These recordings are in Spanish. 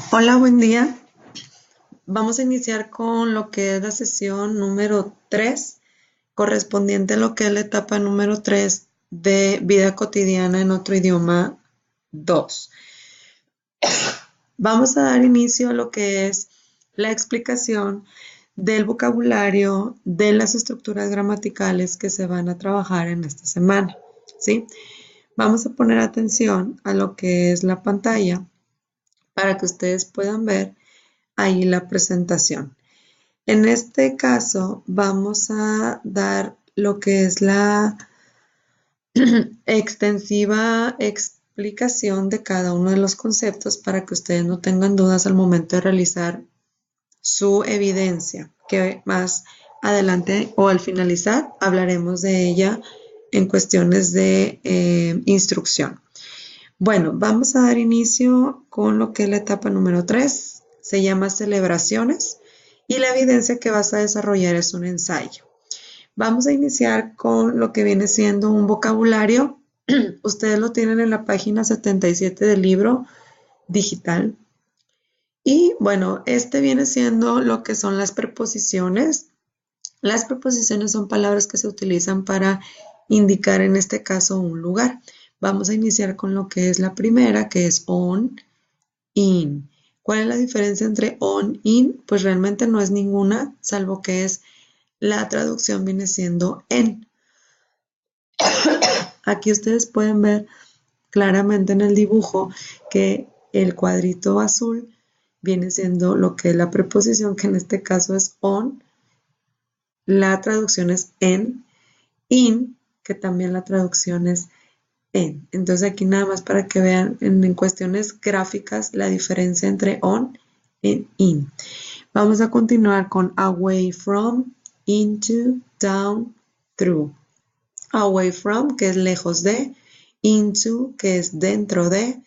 Hola, buen día. Vamos a iniciar con lo que es la sesión número 3, correspondiente a lo que es la etapa número 3 de vida cotidiana en otro idioma 2. Vamos a dar inicio a lo que es la explicación del vocabulario de las estructuras gramaticales que se van a trabajar en esta semana, ¿sí? Vamos a poner atención a lo que es la pantalla para que ustedes puedan ver ahí la presentación. En este caso vamos a dar lo que es la extensiva explicación de cada uno de los conceptos para que ustedes no tengan dudas al momento de realizar su evidencia, que más adelante o al finalizar hablaremos de ella en cuestiones de instrucción. Bueno, vamos a dar inicio con lo que es la etapa número 3. Se llama celebraciones y la evidencia que vas a desarrollar es un ensayo. Vamos a iniciar con lo que viene siendo un vocabulario. Ustedes lo tienen en la página 77 del libro digital. Y bueno, este viene siendo lo que son las preposiciones. Las preposiciones son palabras que se utilizan para indicar en este caso un lugar. Vamos a iniciar con lo que es la primera, que es on, in. ¿Cuál es la diferencia entre on, in? Pues realmente no es ninguna, salvo que es la traducción viene siendo en. Aquí ustedes pueden ver claramente en el dibujo que el cuadrito azul viene siendo lo que es la preposición, que en este caso es on. La traducción es en. In, que también la traducción es en. Entonces aquí nada más para que vean en cuestiones gráficas la diferencia entre on y in. Vamos a continuar con away from, into, down, through. Away from, que es lejos de, into, que es dentro de,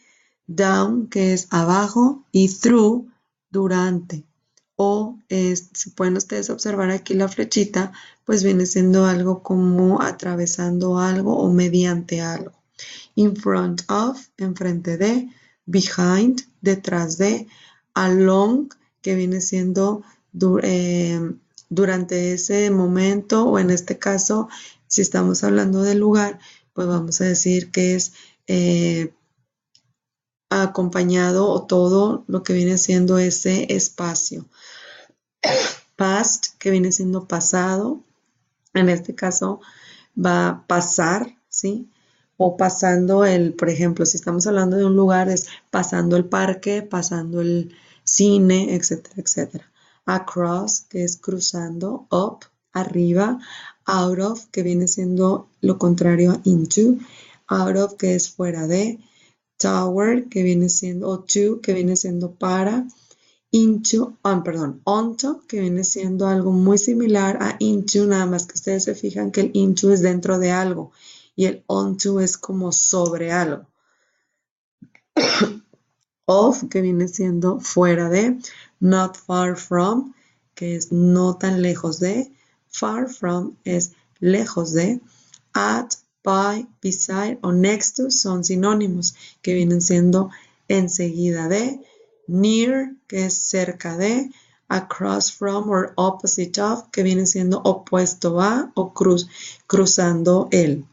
down, que es abajo, y through, durante. O si pueden ustedes observar aquí la flechita, pues viene siendo algo como atravesando algo o mediante algo. In front of, enfrente de, behind, detrás de, along, que viene siendo durante ese momento, o en este caso, si estamos hablando del lugar, pues vamos a decir que es acompañado o todo lo que viene siendo ese espacio. Past, que viene siendo pasado, en este caso va a pasar, ¿sí? O pasando por ejemplo, si estamos hablando de un lugar, es pasando el parque, pasando el cine, etcétera, etcétera. Across, que es cruzando, up, arriba, out of, que viene siendo lo contrario a into, out of, que es fuera de, tower, que viene siendo, o to, que viene siendo para, onto, que viene siendo algo muy similar a into, nada más que ustedes se fijan que el into es dentro de algo y el onto es como sobre algo. Off, que viene siendo fuera de, not far from, que es no tan lejos de, far from es lejos de, at, by, beside o next to son sinónimos que vienen siendo enseguida de, near, que es cerca de, across from or opposite of, que viene siendo opuesto a o cruzando el,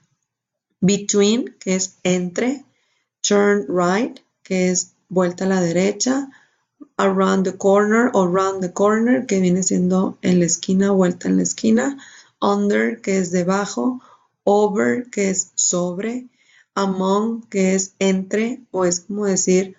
between, que es entre, turn right, que es vuelta a la derecha, around the corner o round the corner, que viene siendo en la esquina, vuelta en la esquina, under, que es debajo, over, que es sobre, among, que es entre, o es como decir,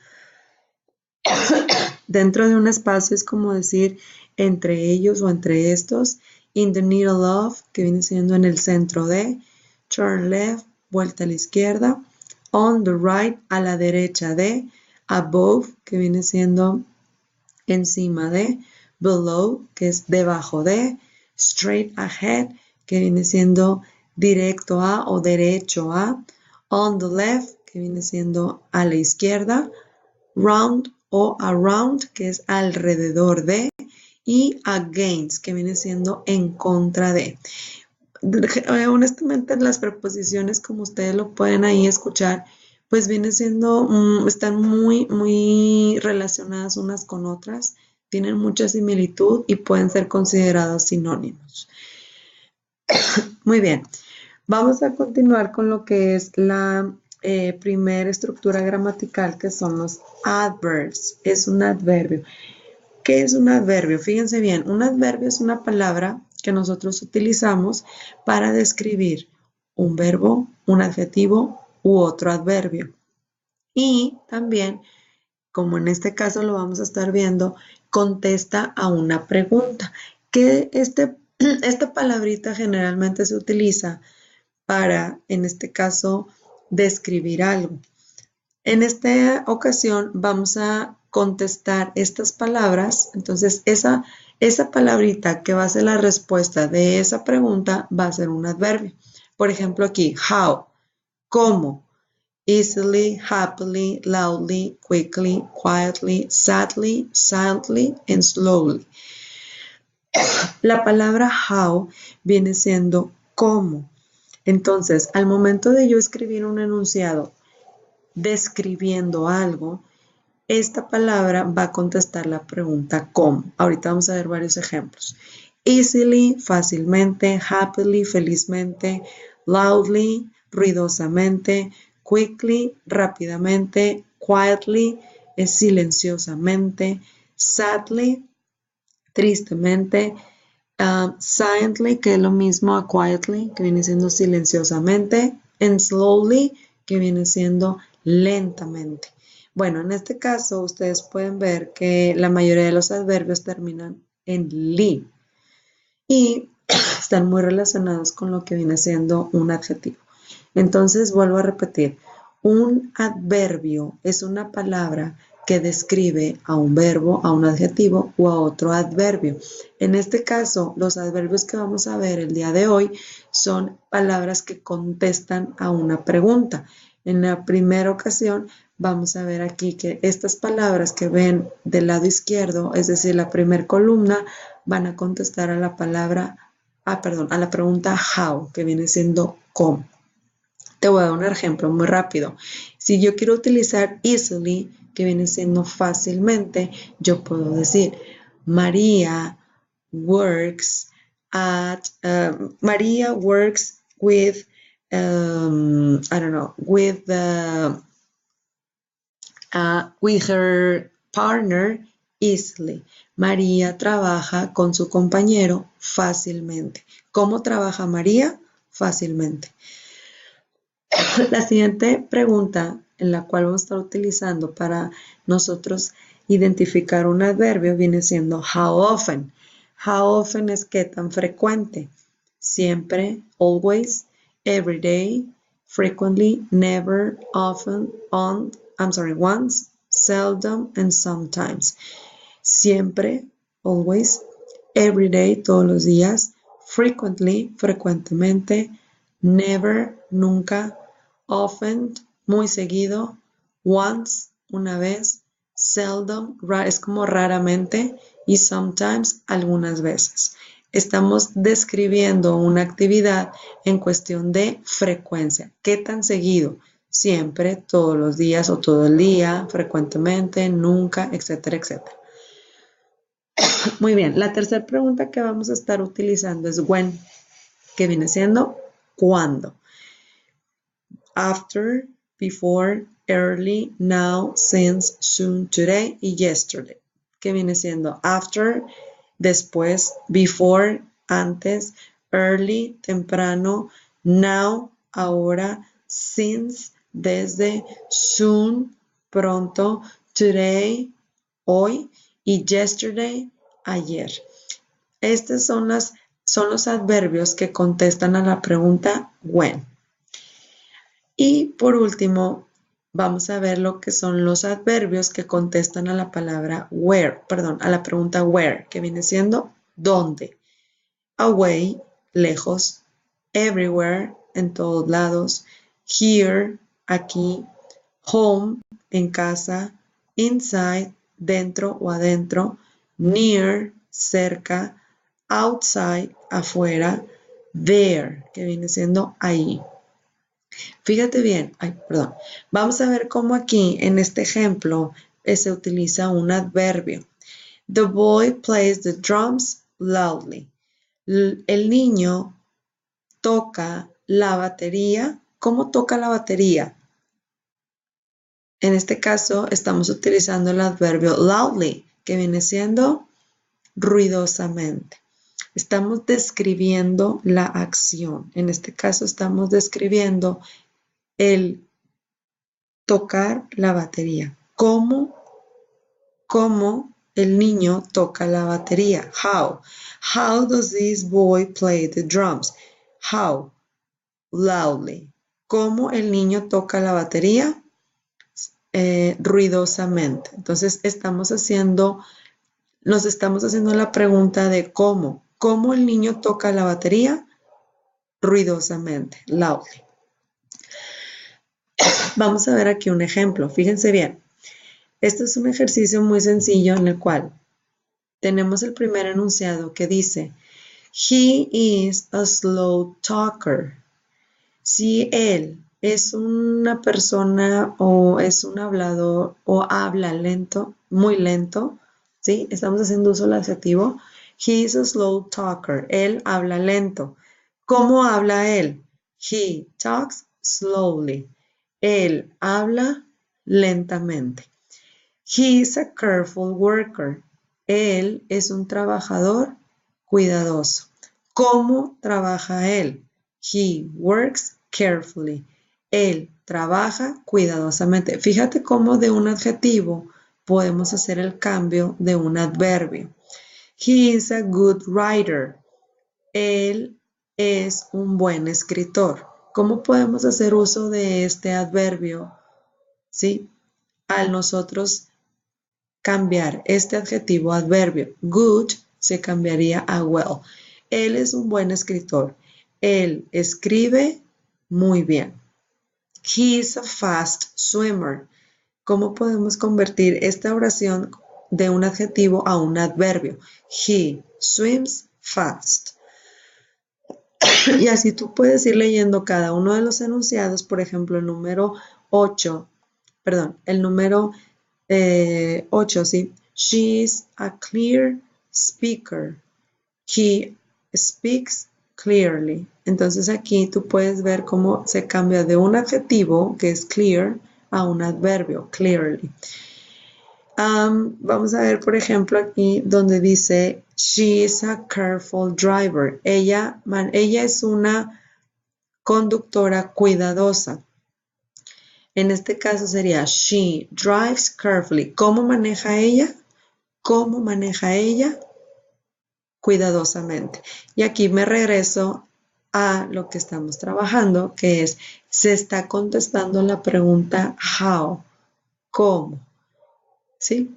dentro de un espacio es como decir entre ellos o entre estos, in the middle of, que viene siendo en el centro de, turn left, vuelta a la izquierda, on the right, a la derecha de, above, que viene siendo encima de, below, que es debajo de, straight ahead, que viene siendo directo a o derecho a, on the left, que viene siendo a la izquierda, round o around, que es alrededor de, y against, que viene siendo en contra de. Honestamente, las preposiciones, como ustedes lo pueden ahí escuchar, Pues viene siendo, están muy relacionadas unas con otras, tienen mucha similitud y pueden ser considerados sinónimos. Muy bien, vamos a continuar con lo que es la primera estructura gramatical, que son los adverbs. Es un adverbio. ¿Qué es un adverbio? Fíjense bien, un adverbio es una palabra que nosotros utilizamos para describir un verbo, un adjetivo u otro adverbio. Y también, como en este caso lo vamos a estar viendo, contesta a una pregunta. Que esta palabrita generalmente se utiliza para, en este caso, describir algo. En esta ocasión vamos a contestar estas palabras. Entonces, esa palabrita que va a ser la respuesta de esa pregunta va a ser un adverbio. Por ejemplo, aquí, how, cómo, easily, happily, loudly, quickly, quietly, sadly, silently, and slowly. La palabra how viene siendo cómo. Entonces, al momento de yo escribir un enunciado describiendo algo, esta palabra va a contestar la pregunta cómo. Ahorita vamos a ver varios ejemplos. Easily, fácilmente, happily, felizmente, loudly, ruidosamente, quickly, rápidamente, quietly, silenciosamente, sadly, tristemente, silently, que es lo mismo a quietly, que viene siendo silenciosamente, and slowly, que viene siendo lentamente. Bueno, en este caso ustedes pueden ver que la mayoría de los adverbios terminan en li y están muy relacionados con lo que viene siendo un adjetivo. Entonces, vuelvo a repetir, un adverbio es una palabra que describe a un verbo, a un adjetivo o a otro adverbio. En este caso, los adverbios que vamos a ver el día de hoy son palabras que contestan a una pregunta. En la primera ocasión, vamos a ver aquí que estas palabras que ven del lado izquierdo, es decir, la primera columna, van a contestar a la palabra, a la pregunta how, que viene siendo cómo. Te voy a dar un ejemplo muy rápido. Si yo quiero utilizar easily, que viene siendo fácilmente, yo puedo decir María works María works with, I don't know, with her partner easily. María trabaja con su compañero fácilmente. ¿Cómo trabaja María? Fácilmente. La siguiente pregunta en la cual vamos a estar utilizando para nosotros identificar un adverbio viene siendo how often. How often es qué tan frecuente. Siempre, always, every day, frequently, never, often, once, seldom, and sometimes. Siempre, always, every day, todos los días, frequently, frecuentemente, never, nunca, often, muy seguido, once, una vez, seldom, es como raramente, y sometimes, algunas veces. Estamos describiendo una actividad en cuestión de frecuencia. ¿Qué tan seguido? Siempre, todos los días o todo el día, frecuentemente, nunca, etcétera, etcétera. Muy bien, la tercera pregunta que vamos a estar utilizando es when, que viene siendo ¿cuándo? After, before, early, now, since, soon, today y yesterday, que viene siendo after, después, before, antes, early, temprano, now, ahora, since, desde, soon, pronto, today, hoy y yesterday, ayer. Estos son los adverbios que contestan a la pregunta when. Y por último, vamos a ver lo que son los adverbios que contestan a la palabra where, perdón, a la pregunta where, que viene siendo ¿dónde? Away, lejos, everywhere, en todos lados, here, aquí, home, en casa, inside, dentro o adentro, near, cerca, outside, afuera, there, que viene siendo ahí. Fíjate bien, ay, perdón. Vamos a ver cómo aquí en este ejemplo se utiliza un adverbio. The boy plays the drums loudly. El niño toca la batería. ¿Cómo toca la batería? En este caso estamos utilizando el adverbio loudly, que viene siendo ruidosamente. Estamos describiendo la acción. En este caso estamos describiendo el tocar la batería. ¿Cómo el niño toca la batería? How? How does this boy play the drums? How? Loudly. ¿Cómo el niño toca la batería? Ruidosamente. Entonces nos estamos haciendo la pregunta de cómo. ¿Cómo el niño toca la batería? Ruidosamente, loudly. Vamos a ver aquí un ejemplo. Fíjense bien. Este es un ejercicio muy sencillo en el cual tenemos el primer enunciado que dice, he is a slow talker. Si él es una persona o es un hablador o habla lento, muy lento, ¿sí? Estamos haciendo uso del adjetivo. He is a slow talker. Él habla lento. ¿Cómo habla él? He talks slowly. Él habla lentamente. He is a careful worker. Él es un trabajador cuidadoso. ¿Cómo trabaja él? He works carefully. Él trabaja cuidadosamente. Fíjate cómo de un adjetivo podemos hacer el cambio de un adverbio. He is a good writer. Él es un buen escritor. ¿Cómo podemos hacer uso de este adverbio? ¿Sí? Al nosotros cambiar este adjetivo adverbio good se cambiaría a well. Él es un buen escritor. Él escribe muy bien. He is a fast swimmer. ¿Cómo podemos convertir esta oración de un adjetivo a un adverbio? He swims fast. Y así tú puedes ir leyendo cada uno de los enunciados. Por ejemplo, el número 8, perdón, el número 8, ¿sí? She is a clear speaker. He speaks clearly. Entonces aquí tú puedes ver cómo se cambia de un adjetivo, que es clear, a un adverbio, clearly. Vamos a ver, por ejemplo, aquí donde dice, she is a careful driver. Ella es una conductora cuidadosa. En este caso sería, she drives carefully. ¿Cómo maneja ella? ¿Cómo maneja ella? Cuidadosamente. Y aquí me regreso a lo que estamos trabajando, que es, se está contestando la pregunta how, ¿cómo? ¿Sí?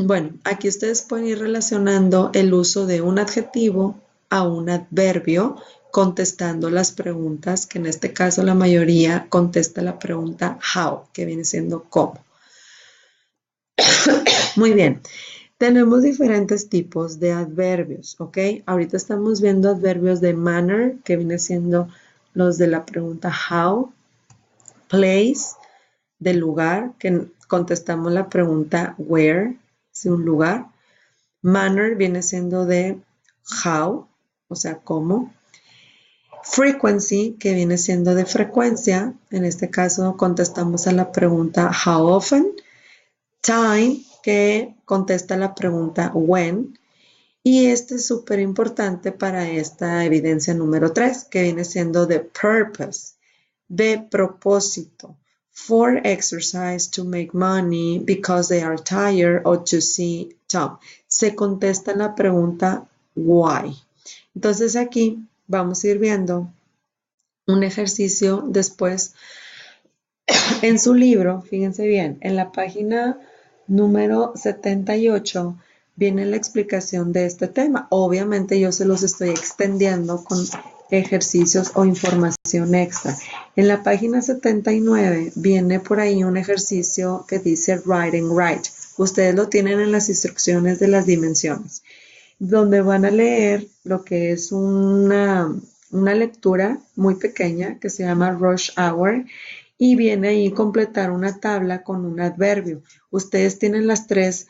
Bueno, aquí ustedes pueden ir relacionando el uso de un adjetivo a un adverbio, contestando las preguntas, que en este caso la mayoría contesta la pregunta how, que viene siendo cómo. Muy bien. Tenemos diferentes tipos de adverbios, ¿ok? Ahorita estamos viendo adverbios de manner, que viene siendo los de la pregunta how, place, del lugar, que contestamos la pregunta where, es un lugar. Manner viene siendo de how, o sea, cómo. Frequency, que viene siendo de frecuencia, en este caso contestamos a la pregunta how often. Time, que contesta la pregunta when, y este es súper importante para esta evidencia número 3, que viene siendo de purpose, de propósito, for exercise, to make money, because they are tired, or to see Tom. Se contesta la pregunta why. Entonces aquí vamos a ir viendo un ejercicio después en su libro, fíjense bien, en la página número 78 viene la explicación de este tema. Obviamente yo se los estoy extendiendo con ejercicios o información extra. En la página 79 viene por ahí un ejercicio que dice write and write. Ustedes lo tienen en las instrucciones de las dimensiones, donde van a leer lo que es una una lectura muy pequeña que se llama Rush Hour y viene ahí completar una tabla con un adverbio. Ustedes tienen las tres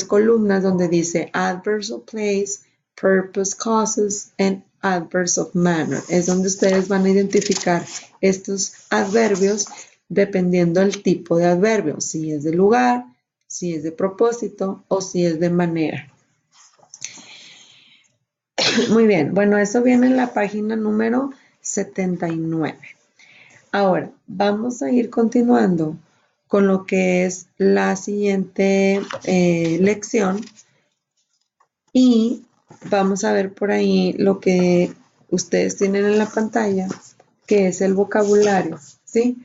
columnas donde dice adverbs of place, purpose, causes, and adverbs of manner. Es donde ustedes van a identificar estos adverbios dependiendo del tipo de adverbio, si es de lugar, si es de propósito o si es de manera. Muy bien, bueno, eso viene en la página número 79. Ahora, vamos a ir continuando con lo que es la siguiente lección y vamos a ver por ahí lo que ustedes tienen en la pantalla, que es el vocabulario, ¿sí?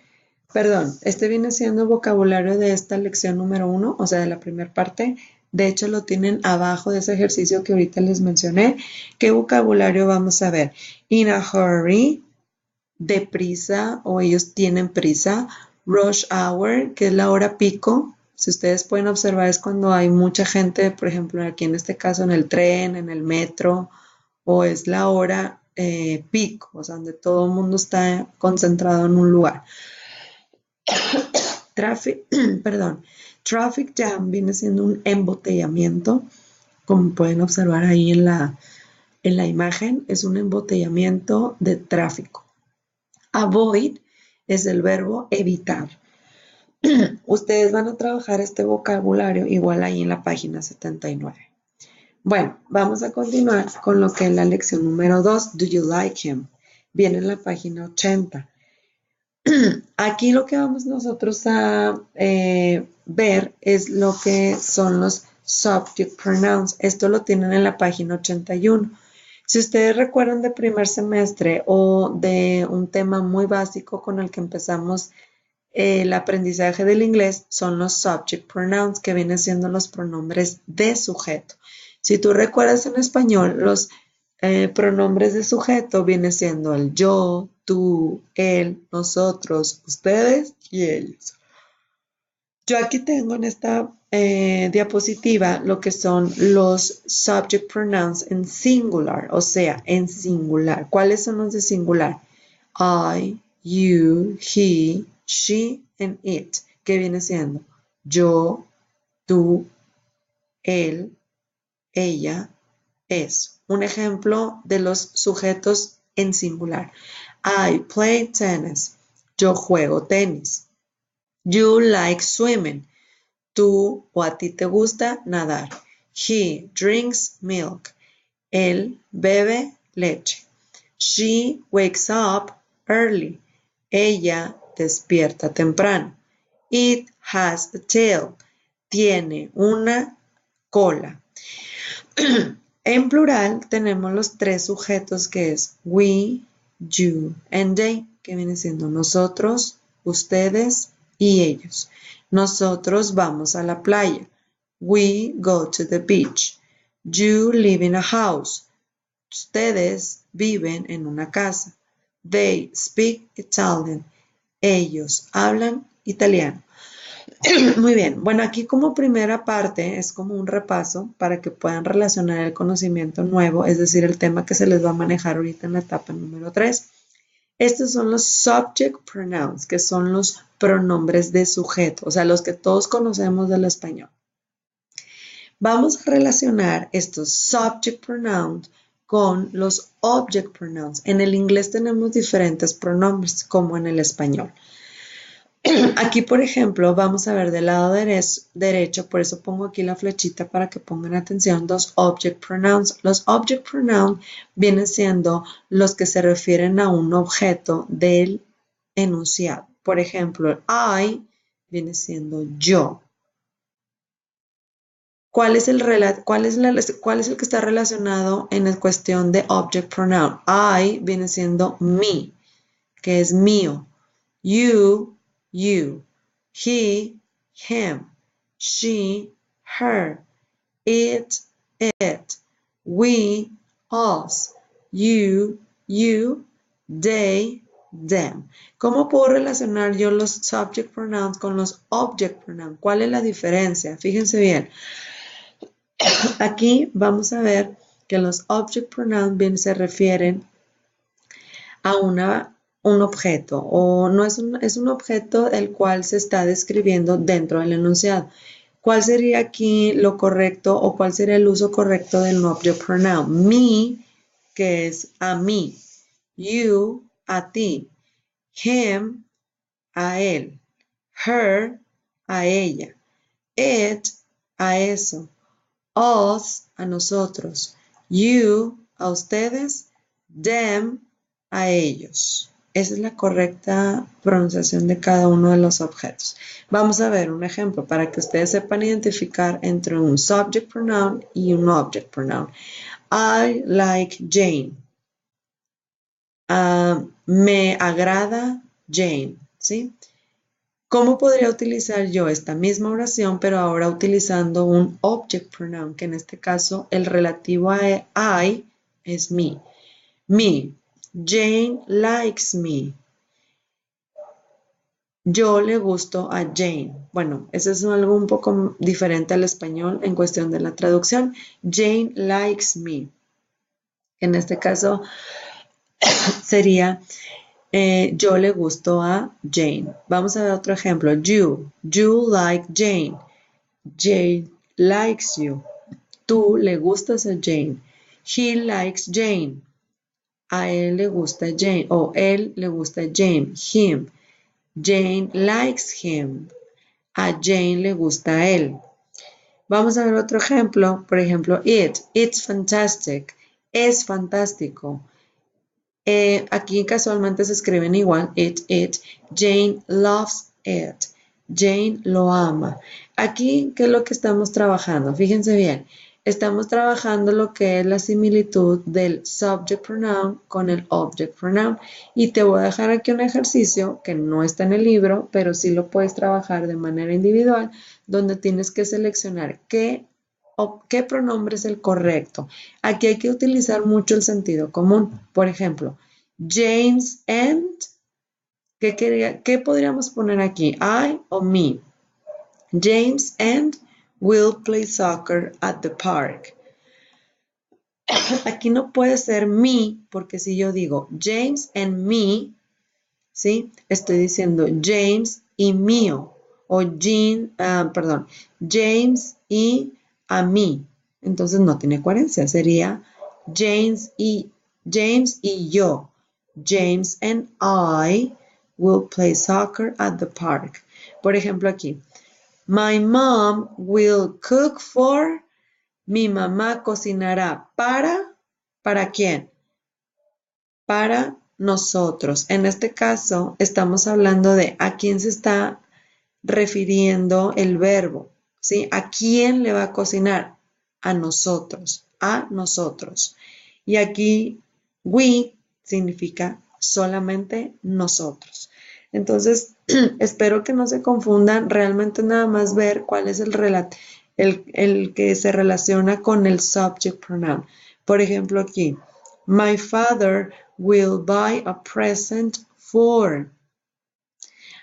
Perdón, este viene siendo el vocabulario de esta lección número 1, o sea, de la primera parte. De hecho, lo tienen abajo de ese ejercicio que ahorita les mencioné. ¿Qué vocabulario vamos a ver? In a hurry, deprisa o ellos tienen prisa. Rush hour, que es la hora pico. Si ustedes pueden observar, es cuando hay mucha gente, por ejemplo, aquí en este caso en el tren, en el metro, o es la hora pico, o sea, donde todo el mundo está concentrado en un lugar. Perdón, traffic jam viene siendo un embotellamiento, como pueden observar ahí en la imagen, es un embotellamiento de tráfico. Avoid es el verbo evitar. Ustedes van a trabajar este vocabulario igual ahí en la página 79. Bueno, vamos a continuar con lo que es la lección número 2, Do you like him? Viene en la página 80. Aquí lo que vamos nosotros a ver es lo que son los subject pronouns. Esto lo tienen en la página 81. Si ustedes recuerdan de primer semestre o de un tema muy básico con el que empezamos el aprendizaje del inglés, son los subject pronouns, que vienen siendo los pronombres de sujeto. Si tú recuerdas en español, los pronombres de sujeto vienen siendo el yo, tú, él, nosotros, ustedes y ellos. Yo aquí tengo en esta diapositiva lo que son los subject pronouns en singular, o sea, en singular. ¿Cuáles son los de singular? I, you, he, she, and it. ¿Qué viene siendo? Yo, tú, él, ella, eso. Un ejemplo de los sujetos en singular. I play tennis. Yo juego tenis. You like swimming. Tú o a ti te gusta nadar. He drinks milk. Él bebe leche. She wakes up early. Ella despierta temprano. It has a tail. Tiene una cola. En plural tenemos los tres sujetos que es we, you, and they, que viene siendo nosotros, ustedes y ellos. Nosotros vamos a la playa. We go to the beach. You live in a house. Ustedes viven en una casa. They speak Italian. Ellos hablan italiano. Muy bien, bueno, aquí como primera parte es como un repaso para que puedan relacionar el conocimiento nuevo, es decir, el tema que se les va a manejar ahorita en la etapa número 3. Estos son los subject pronouns, que son los pronombres de sujeto, o sea, los que todos conocemos del español. Vamos a relacionar estos subject pronouns con los object pronouns. En el inglés tenemos diferentes pronombres, como en el español. Aquí, por ejemplo, vamos a ver del lado derecho, por eso pongo aquí la flechita para que pongan atención, los object pronouns. Los object pronouns vienen siendo los que se refieren a un objeto del enunciado. Por ejemplo, I viene siendo yo. ¿Cuál es el que está relacionado en la cuestión de object pronoun? I viene siendo me, que es mío. You, he, him, she, her, it, we, us, you, they, them. ¿Cómo puedo relacionar yo los subject pronouns con los object pronouns? ¿Cuál es la diferencia? Fíjense bien. Aquí vamos a ver que los object pronouns bien se refieren a un objeto o no es un objeto el cual se está describiendo dentro del enunciado. ¿Cuál sería aquí lo correcto o cuál sería el uso correcto del object pronoun? Me, que es a mí. You, a ti. Him, a él. Her, a ella. It, a eso. Us, a nosotros. You, a ustedes. Them, a ellos. Esa es la correcta pronunciación de cada uno de los objetos. Vamos a ver un ejemplo para que ustedes sepan identificar entre un subject pronoun y un object pronoun. I like Jane. Me agrada Jane, ¿sí? ¿Cómo podría utilizar yo esta misma oración, pero ahora utilizando un object pronoun, que en este caso el relativo a I es me? Me. Jane likes me. Yo le gusto a Jane. Bueno, eso es algo un poco diferente al español en cuestión de la traducción. Jane likes me. En este caso sería yo le gusto a Jane. Vamos a ver otro ejemplo. You like Jane. Jane likes you. Tú le gustas a Jane. He likes Jane. A él le gusta Jane. O él le gusta Jane. Him. Jane likes him. A Jane le gusta a él. Vamos a ver otro ejemplo. Por ejemplo, It's fantastic. Es fantástico. Aquí casualmente se escriben igual. It. Jane loves it. Jane lo ama. Aquí, ¿qué es lo que estamos trabajando? Fíjense bien. Estamos trabajando lo que es la similitud del subject pronoun con el object pronoun. Y te voy a dejar aquí un ejercicio que no está en el libro, pero sí lo puedes trabajar de manera individual, donde tienes que seleccionar qué pronombre es el correcto. Aquí hay que utilizar mucho el sentido común. Por ejemplo, James and, ¿qué podríamos poner aquí? I o me. James and will play soccer at the park. Aquí no puede ser me, porque si yo digo James and me, ¿sí? Estoy diciendo James y mío. O James y a mí. Entonces no tiene coherencia. Sería James y yo. James and I will play soccer at the park. Por ejemplo aquí. My mom will cook for. Mi mamá cocinará ¿para quién? Para nosotros. En este caso, estamos hablando de a quién se está refiriendo el verbo, ¿sí? ¿A quién le va a cocinar? A nosotros, a nosotros. Y aquí, we significa solamente nosotros. Entonces, espero que no se confundan, realmente nada más ver cuál es el que se relaciona con el subject pronoun. Por ejemplo, aquí, my father will buy a present for.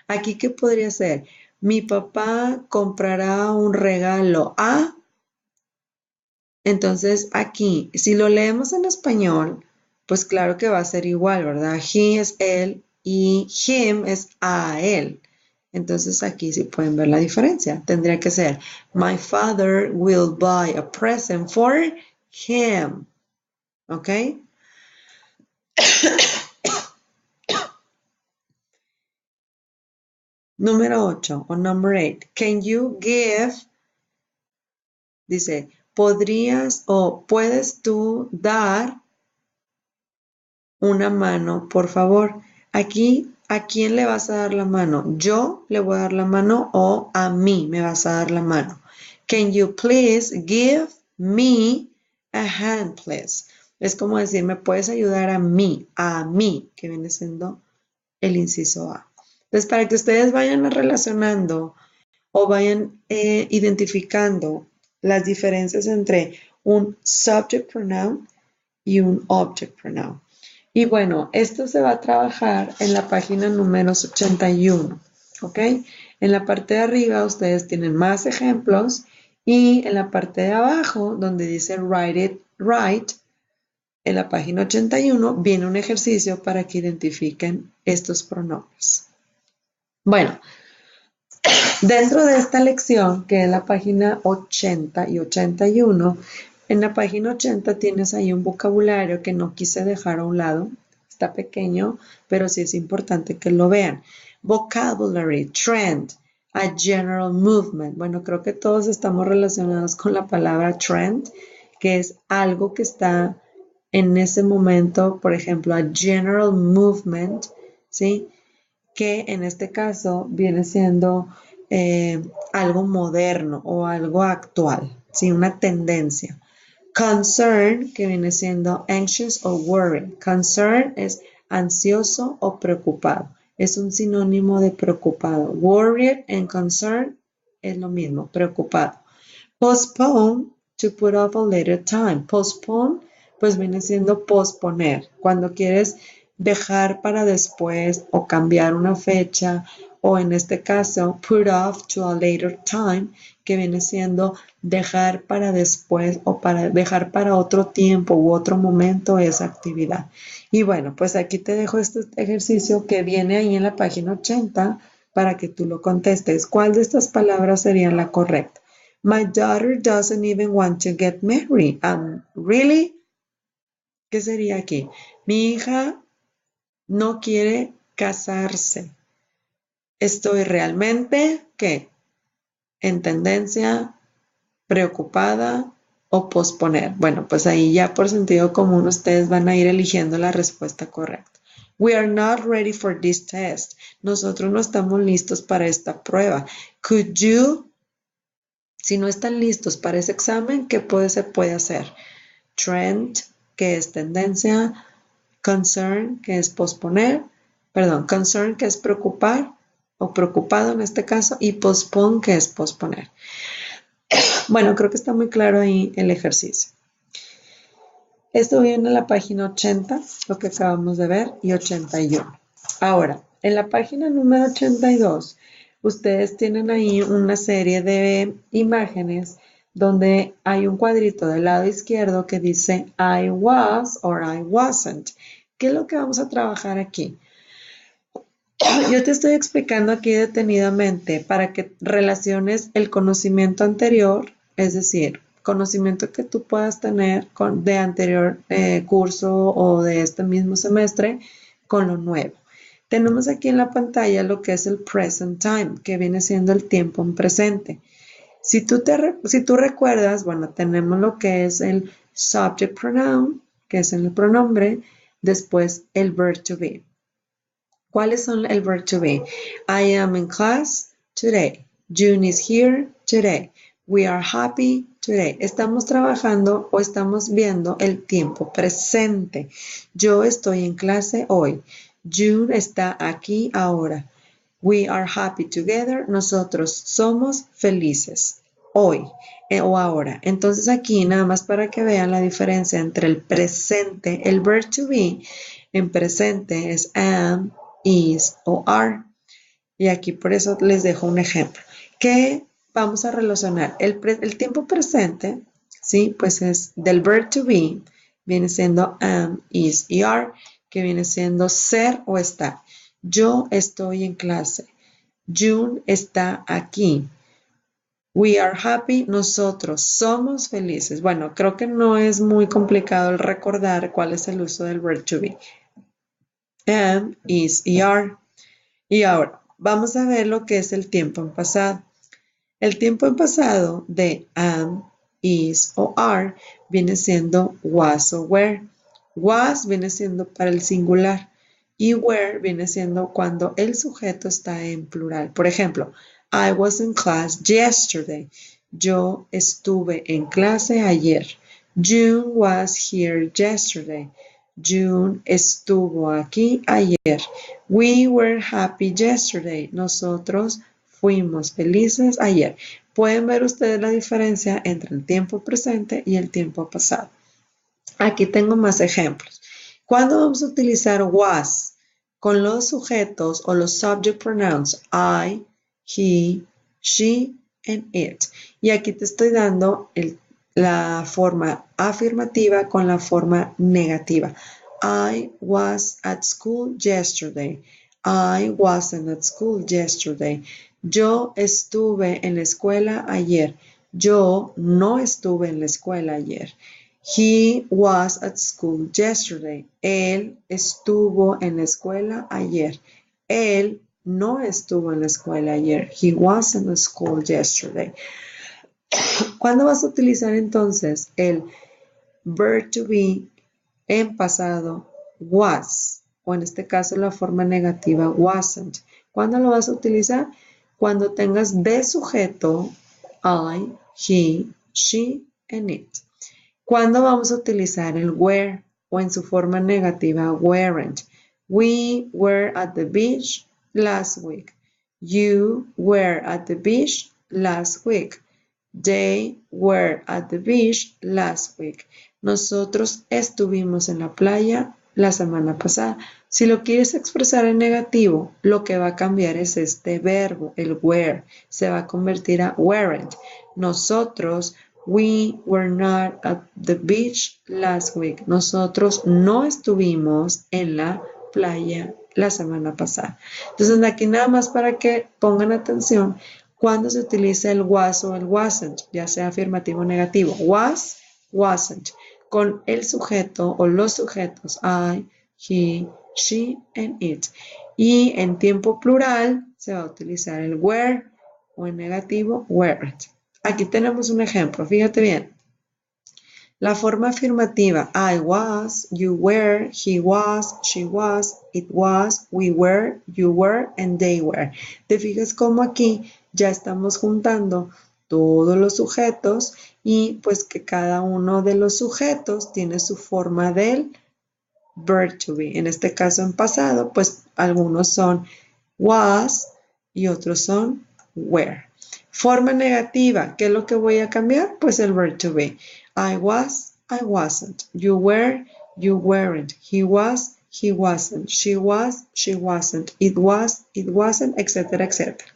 Aquí, ¿qué podría ser? Mi papá comprará un regalo a. Entonces, aquí, si lo leemos en español, pues claro que va a ser igual, ¿verdad? He es él y him es a él. Entonces, aquí sí pueden ver la diferencia. Tendría que ser, my father will buy a present for him. ¿Ok? Número 8 o number 8. Can you give, dice, podrías o puedes tú dar una mano, por favor. Aquí, ¿a quién le vas a dar la mano? ¿Yo le voy a dar la mano o a mí me vas a dar la mano? Can you please give me a hand, please? Es como decir, ¿me puedes ayudar a mí, que viene siendo el inciso A? Entonces, para que ustedes vayan relacionando o vayan identificando las diferencias entre un subject pronoun y un object pronoun. Y bueno, esto se va a trabajar en la página número 81, ¿ok? En la parte de arriba ustedes tienen más ejemplos y en la parte de abajo donde dice write it, right, en la página 81, viene un ejercicio para que identifiquen estos pronombres. Bueno, dentro de esta lección, que es la página 80 y 81, en la página 80 tienes ahí un vocabulario que no quise dejar a un lado. Está pequeño, pero sí es importante que lo vean. Vocabulary, trend, a general movement. Bueno, creo que todos estamos relacionados con la palabra trend, que es algo que está en ese momento, por ejemplo, a general movement, ¿sí? Que en este caso viene siendo algo moderno o algo actual, ¿sí? Una tendencia. Concern, que viene siendo anxious o worried. Concern es ansioso o preocupado. Es un sinónimo de preocupado. Worried and concern es lo mismo, preocupado. Postpone, to put off a later time. Postpone, pues viene siendo posponer. Cuando quieres dejar para después o cambiar una fecha, o en este caso, put off to a later time, que viene siendo dejar para después o para dejar para otro tiempo u otro momento esa actividad. Y bueno, pues aquí te dejo este ejercicio que viene ahí en la página 80 para que tú lo contestes. ¿Cuál de estas palabras sería la correcta? My daughter doesn't even want to get married. Really? ¿Qué sería aquí? Mi hija no quiere casarse. Estoy realmente, ¿qué? En tendencia, preocupada o posponer. Bueno, pues ahí ya por sentido común ustedes van a ir eligiendo la respuesta correcta. We are not ready for this test. Nosotros no estamos listos para esta prueba. Could you? Si no están listos para ese examen, ¿qué se puede hacer? Trend, que es tendencia. Concern, que es posponer. Perdón, concern, que es preocupar o preocupado en este caso. Y postpone, que es posponer. Bueno, creo que está muy claro ahí el ejercicio. Esto viene en la página 80, lo que acabamos de ver, y 81. Ahora, en la página número 82, ustedes tienen ahí una serie de imágenes donde hay un cuadrito del lado izquierdo que dice I was or I wasn't. ¿Qué es lo que vamos a trabajar aquí? Yo te estoy explicando aquí detenidamente para que relaciones el conocimiento anterior, es decir, conocimiento que tú puedas tener de anterior curso o de este mismo semestre con lo nuevo. Tenemos aquí en la pantalla lo que es el present time, que viene siendo el tiempo en presente. Si tú recuerdas, bueno, tenemos lo que es el subject pronoun, que es el pronombre, después el verb to be. ¿Cuáles son el verb to be? I am in class today. June is here today. We are happy today. Estamos trabajando o estamos viendo el tiempo presente. Yo estoy en clase hoy. June está aquí ahora. We are happy together. Nosotros somos felices hoy o ahora. Entonces aquí nada más para que vean la diferencia entre el presente, el verb to be en presente es am, is o are. Y aquí por eso les dejo un ejemplo. ¿Qué vamos a relacionar? El tiempo presente, ¿sí? Pues es del verb to be, viene siendo am, is y are, que viene siendo ser o estar. Yo estoy en clase. June está aquí. We are happy. Nosotros somos felices. Bueno, creo que no es muy complicado el recordar cuál es el uso del verb to be. Am, is y are. Y ahora, vamos a ver lo que es el tiempo en pasado. El tiempo en pasado de am, is o are viene siendo was o were. Was viene siendo para el singular y were viene siendo cuando el sujeto está en plural. Por ejemplo, I was in class yesterday. Yo estuve en clase ayer. June was here yesterday. June estuvo aquí ayer. We were happy yesterday. Nosotros fuimos felices ayer. Pueden ver ustedes la diferencia entre el tiempo presente y el tiempo pasado. Aquí tengo más ejemplos. ¿Cuándo vamos a utilizar was? Con los sujetos o los subject pronouns I, he, she, and it. Y aquí te estoy dando la forma afirmativa con la forma negativa. I was at school yesterday. I wasn't at school yesterday. Yo estuve en la escuela ayer. Yo no estuve en la escuela ayer. He was at school yesterday. Él estuvo en la escuela ayer. Él no estuvo en la escuela ayer. He wasn't at school yesterday. ¿Cuándo vas a utilizar entonces el verb to be en pasado was? O en este caso la forma negativa wasn't. ¿Cuándo lo vas a utilizar? Cuando tengas de sujeto I, he, she, and it. ¿Cuándo vamos a utilizar el were? O en su forma negativa weren't. We were at the beach last week. You were at the beach last week. They were at the beach last week. Nosotros estuvimos en la playa la semana pasada. Si lo quieres expresar en negativo, lo que va a cambiar es este verbo, el were. Se va a convertir a weren't. Nosotros, we were not at the beach last week. Nosotros no estuvimos en la playa la semana pasada. Entonces, aquí nada más para que pongan atención cuando se utiliza el was o el wasn't, ya sea afirmativo o negativo. Was, wasn't, con el sujeto o los sujetos I, he, she, and it. Y en tiempo plural se va a utilizar el were o en negativo weren't. Aquí tenemos un ejemplo, fíjate bien. La forma afirmativa, I was, you were, he was, she was, it was, we were, you were, and they were. ¿Te fijas cómo aquí ya estamos juntando todos los sujetos y pues que cada uno de los sujetos tiene su forma del verb to be? En este caso en pasado, pues algunos son was y otros son were. Forma negativa, ¿qué es lo que voy a cambiar? Pues el verb to be. I was, I wasn't. You were, you weren't. He was, he wasn't. She was, she wasn't. It was, it wasn't, etcétera, etcétera.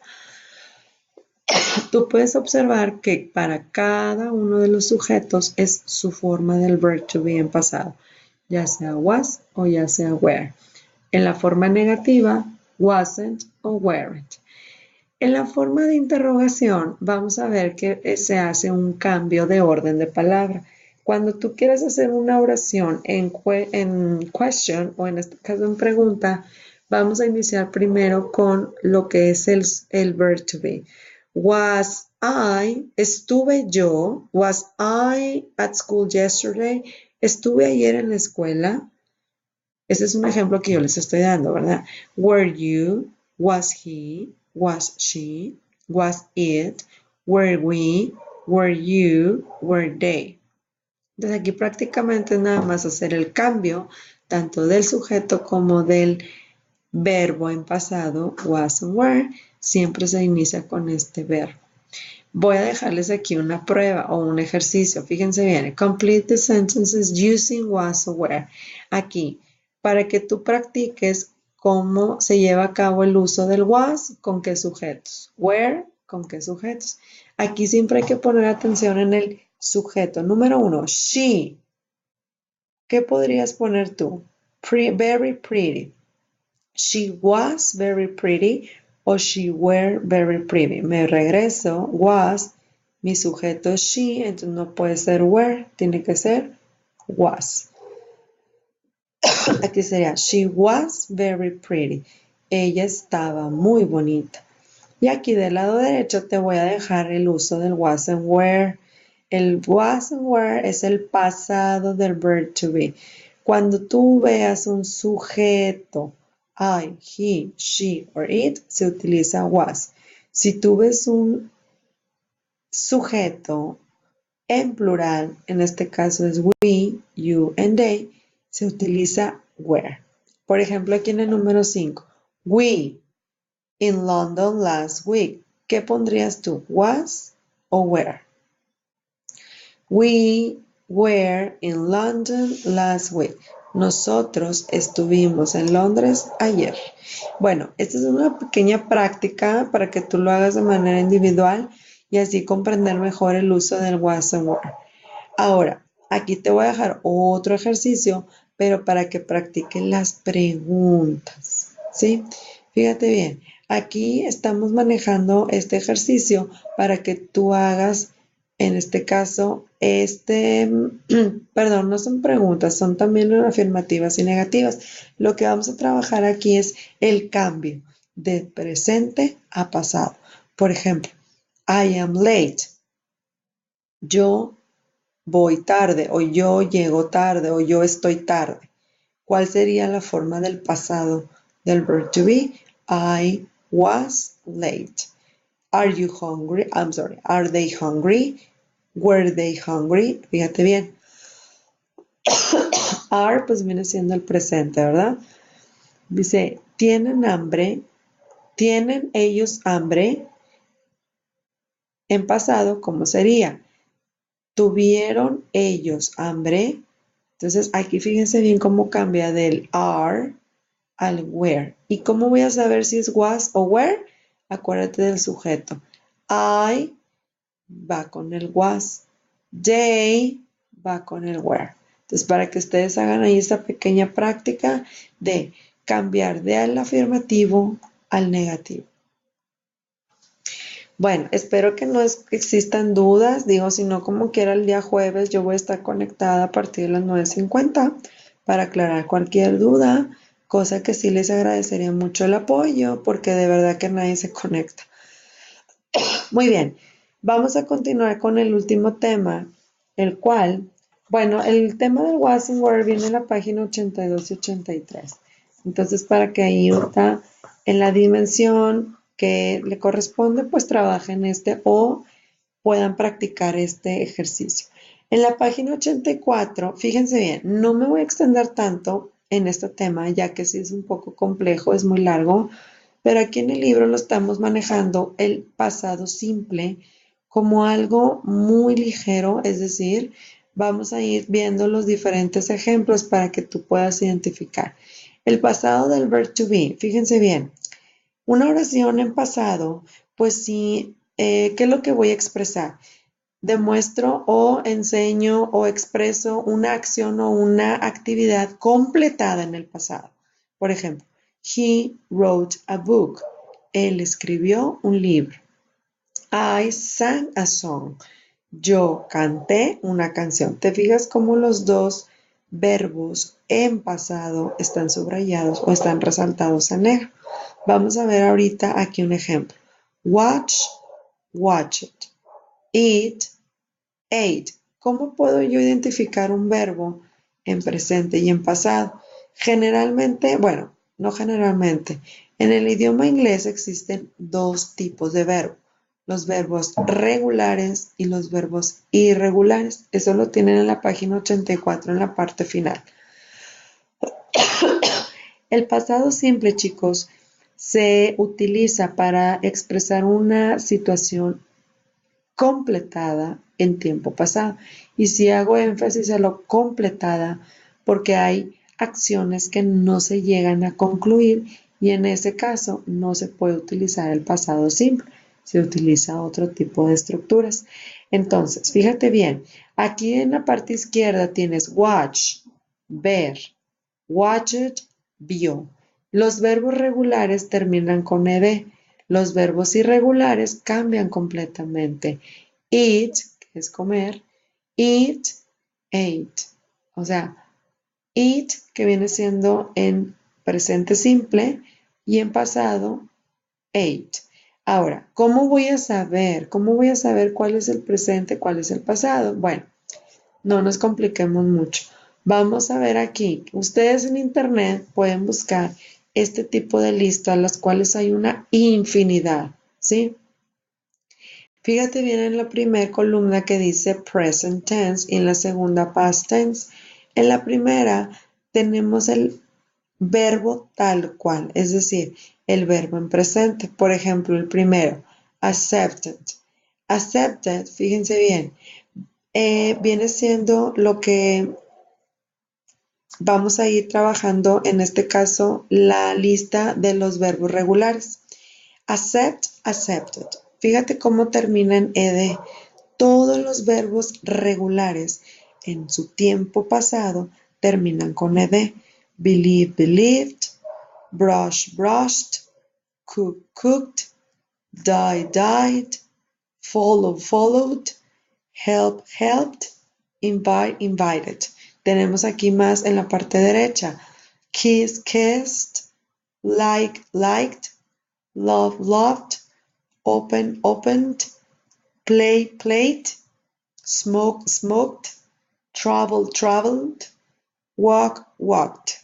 Tú puedes observar que para cada uno de los sujetos es su forma del verb to be en pasado, ya sea was o ya sea were. En la forma negativa, wasn't o weren't. En la forma de interrogación, vamos a ver que se hace un cambio de orden de palabra. Cuando tú quieres hacer una oración en question o en este caso en pregunta, vamos a iniciar primero con lo que es el verb to be. Was I, estuve yo, was I at school yesterday, estuve ayer en la escuela. Ese es un ejemplo que yo les estoy dando, ¿verdad? Were you, was he, was she, was it, were we, were you, were they. Entonces aquí prácticamente es nada más hacer el cambio tanto del sujeto como del verbo en pasado, was and were, siempre se inicia con este verbo. Voy a dejarles aquí una prueba o un ejercicio. Fíjense bien. Complete the sentences using was or were. Aquí, para que tú practiques cómo se lleva a cabo el uso del was, con qué sujetos. Where, con qué sujetos. Aquí siempre hay que poner atención en el sujeto. Número 1, she. ¿Qué podrías poner tú? Very pretty. She was very pretty o she were very pretty. Me regreso, was, mi sujeto es she, entonces no puede ser were, tiene que ser was. Aquí sería, she was very pretty. Ella estaba muy bonita. Y aquí del lado derecho te voy a dejar el uso del was and were. El was and were es el pasado del verb to be. Cuando tú veas un sujeto, I, he, she or it, se utiliza was. Si tú ves un sujeto en plural, en este caso es we, you and they, se utiliza were. Por ejemplo, aquí en el número 5, we in London last week. ¿Qué pondrías tú? Was o were? We were in London last week. Nosotros estuvimos en Londres ayer. Bueno, esta es una pequeña práctica para que tú lo hagas de manera individual y así comprender mejor el uso del was and were. Ahora, aquí te voy a dejar otro ejercicio, pero para que practiquen las preguntas, ¿sí? Fíjate bien, aquí estamos manejando este ejercicio para que tú hagas, en este caso, perdón, no son preguntas, son también afirmativas y negativas. Lo que vamos a trabajar aquí es el cambio de presente a pasado. Por ejemplo, I am late. Yo voy tarde, o yo llego tarde, o yo estoy tarde. ¿Cuál sería la forma del pasado del verb to be? I was late. Are you hungry? I'm sorry. Are they hungry? Were they hungry? Fíjate bien. Are pues viene siendo el presente, ¿verdad? Dice, ¿tienen hambre? ¿Tienen ellos hambre? En pasado, ¿cómo sería? ¿Tuvieron ellos hambre? Entonces aquí fíjense bien cómo cambia del are al were. ¿Y cómo voy a saber si es was o were? Acuérdate del sujeto. I va con el was. They va con el were. Entonces para que ustedes hagan ahí esta pequeña práctica de cambiar del afirmativo al negativo. Bueno, espero que no existan dudas. Digo, si no, como quiera el día jueves yo voy a estar conectada a partir de las 9:50 para aclarar cualquier duda, cosa que sí les agradecería mucho el apoyo porque de verdad que nadie se conecta. Muy bien, vamos a continuar con el último tema, el cual, bueno, el tema del was and were viene en la página 82 y 83. Entonces, para que ahí está en la dimensión que le corresponde, pues trabajen este o puedan practicar este ejercicio. En la página 84, fíjense bien, no me voy a extender tanto en este tema, ya que sí es un poco complejo, es muy largo, pero aquí en el libro lo estamos manejando el pasado simple como algo muy ligero, es decir, vamos a ir viendo los diferentes ejemplos para que tú puedas identificar. El pasado del verb to be, fíjense bien, una oración en pasado, pues sí, ¿qué es lo que voy a expresar? Demuestro o enseño o expreso una acción o una actividad completada en el pasado. Por ejemplo, he wrote a book. Él escribió un libro. I sang a song. Yo canté una canción. ¿Te fijas cómo los dos verbos en pasado están subrayados o están resaltados en negro? Vamos a ver ahorita aquí un ejemplo. Watch, watched. Eat, ate. ¿Cómo puedo yo identificar un verbo en presente y en pasado? Generalmente, bueno, no generalmente. En el idioma inglés existen dos tipos de verbos. Los verbos regulares y los verbos irregulares. Eso lo tienen en la página 84 en la parte final. El pasado simple, chicos, se utiliza para expresar una situación completada en tiempo pasado. Y si hago énfasis a lo completada, porque hay acciones que no se llegan a concluir y en ese caso no se puede utilizar el pasado simple, se utiliza otro tipo de estructuras. Entonces, fíjate bien, aquí en la parte izquierda tienes watch, ver, watched, vio. Los verbos regulares terminan con ed. Los verbos irregulares cambian completamente. Eat, que es comer, eat, ate. O sea, eat, que viene siendo en presente simple, y en pasado, ate. Ahora, ¿cómo voy a saber? ¿Cómo voy a saber cuál es el presente, cuál es el pasado? Bueno, no nos compliquemos mucho. Vamos a ver aquí. Ustedes en internet pueden buscar este tipo de listas, las cuales hay una infinidad, ¿sí? Fíjate bien en la primera columna que dice present tense y en la segunda past tense. En la primera tenemos el verbo tal cual, es decir, el verbo en presente. Por ejemplo, el primero, accepted. Accepted, fíjense bien, viene siendo lo que vamos a ir trabajando, en este caso, la lista de los verbos regulares. Accept, accepted. Fíjate cómo termina en ed. Todos los verbos regulares en su tiempo pasado terminan con ed. Believe, believed, brush, brushed, cook, cooked, die, died, follow, followed, help, helped, invite, invited. Tenemos aquí más en la parte derecha. Kiss, kissed, like, liked, love, loved, open, opened, play, played, smoke, smoked, travel, traveled, walk, walked.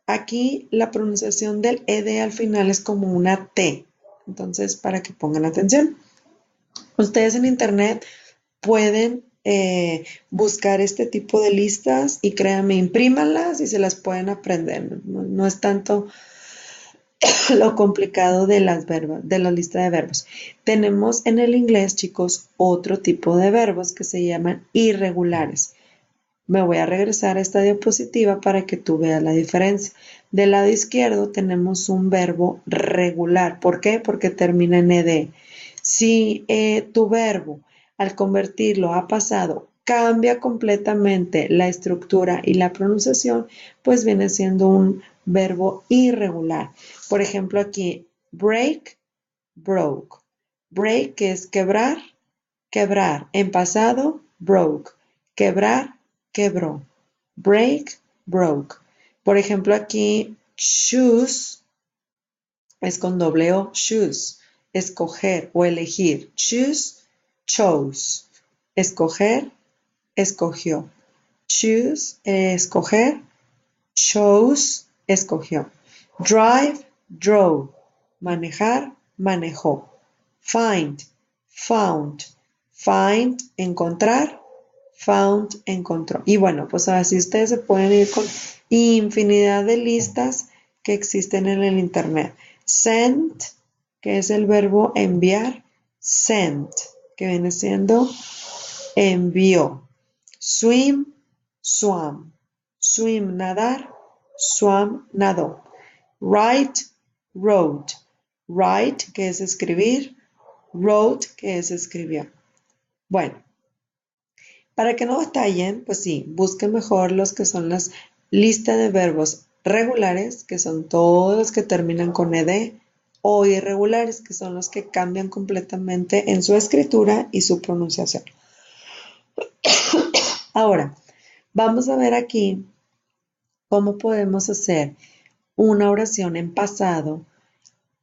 Aquí la pronunciación del ed al final es como una T. Entonces, para que pongan atención. Ustedes en internet pueden buscar este tipo de listas y créanme, imprímanlas y se las pueden aprender. No es tanto lo complicado de de la lista de verbos. Tenemos en el inglés, chicos, otro tipo de verbos que se llaman irregulares. Me voy a regresar a esta diapositiva para que tú veas la diferencia. Del lado izquierdo tenemos un verbo regular. ¿Por qué? Porque termina en ed. Si tu verbo, al convertirlo a pasado, cambia completamente la estructura y la pronunciación, pues viene siendo un verbo irregular. Por ejemplo, aquí, break, broke. Break, que es quebrar, quebrar. En pasado, broke. Quebrar, quebró. Break, broke. Por ejemplo, aquí, choose es con doble O, choose. Escoger o elegir. Choose, chose. Escoger, escogió. Choose, escoger. Chose, escogió. Drive, drove. Manejar, manejó. Find, found. Find, encontrar. Found, encontró. Y bueno, pues así ustedes se pueden ir con infinidad de listas que existen en el internet. Send, que es el verbo enviar. Sent, que viene siendo envió. Swim, swam. Swim, nadar. Swam, nadó. Write, wrote. Write, que es escribir. Wrote, que es escribió. Bueno, para que no batallen, pues sí, busquen mejor los que son las listas de verbos regulares, que son todos los que terminan con ed, o irregulares, que son los que cambian completamente en su escritura y su pronunciación. Ahora, vamos a ver aquí cómo podemos hacer una oración en pasado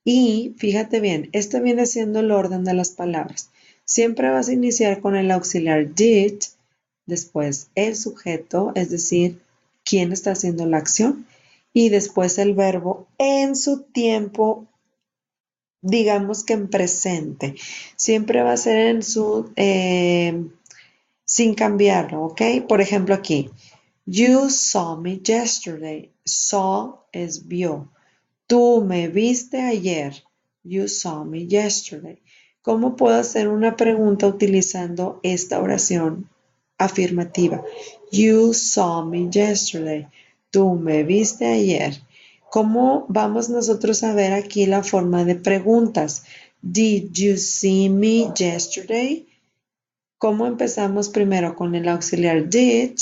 y fíjate bien, este viene siendo el orden de las palabras. Siempre vas a iniciar con el auxiliar did, después el sujeto, es decir, quién está haciendo la acción, y después el verbo en su tiempo, digamos que en presente. Siempre va a ser en su, sin cambiarlo, ¿ok? Por ejemplo aquí, you saw me yesterday. Saw es vio. Tú me viste ayer. You saw me yesterday. ¿Cómo puedo hacer una pregunta utilizando esta oración afirmativa? You saw me yesterday. Tú me viste ayer. ¿Cómo vamos nosotros a ver aquí la forma de preguntas? Did you see me yesterday? ¿Cómo empezamos primero con el auxiliar did,